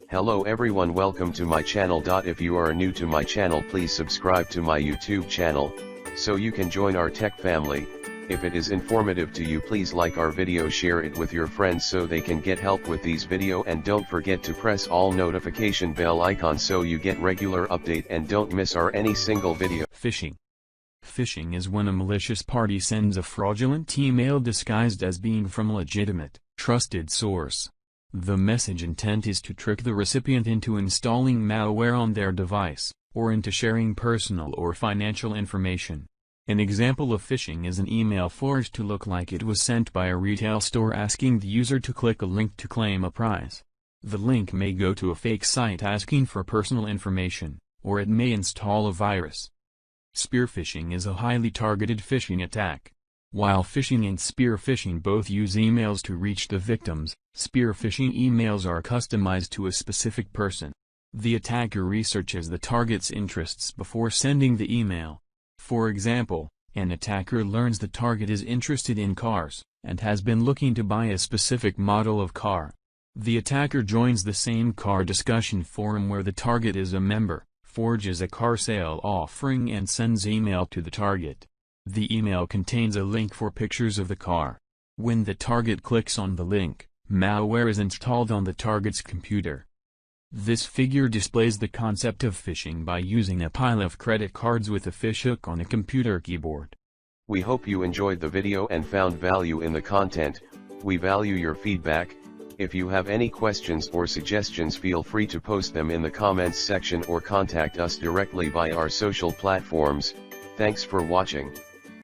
Hello everyone, welcome to my channel. If you are new to my channel, please subscribe to my YouTube channel, so you can join our tech family. If it is informative to you, please like our video, share it with your friends so they can get help with these video, and don't forget to press all notification bell icon so you get regular update and don't miss any single video. Phishing. Phishing is when a malicious party sends a fraudulent email disguised as being from a legitimate, trusted source. The message intent is to trick the recipient into installing malware on their device, or into sharing personal or financial information. An example of phishing is an email forged to look like it was sent by a retail store asking the user to click a link to claim a prize. The link may go to a fake site asking for personal information, or it may install a virus. Spear phishing is a highly targeted phishing attack. While phishing and spear phishing both use emails to reach the victims, spear phishing emails are customized to a specific person. The attacker researches the target's interests before sending the email. For example, an attacker learns the target is interested in cars, and has been looking to buy a specific model of car. The attacker joins the same car discussion forum where the target is a member, forges a car sale offering and sends email to the target. The email contains a link for pictures of the car. When the target clicks on the link, malware is installed on the target's computer. This figure displays the concept of phishing by using a pile of credit cards with a fish hook on a computer keyboard. We hope you enjoyed the video and found value in the content. We value your feedback. If you have any questions or suggestions, feel free to post them in the comments section or contact us directly via our social platforms. Thanks for watching.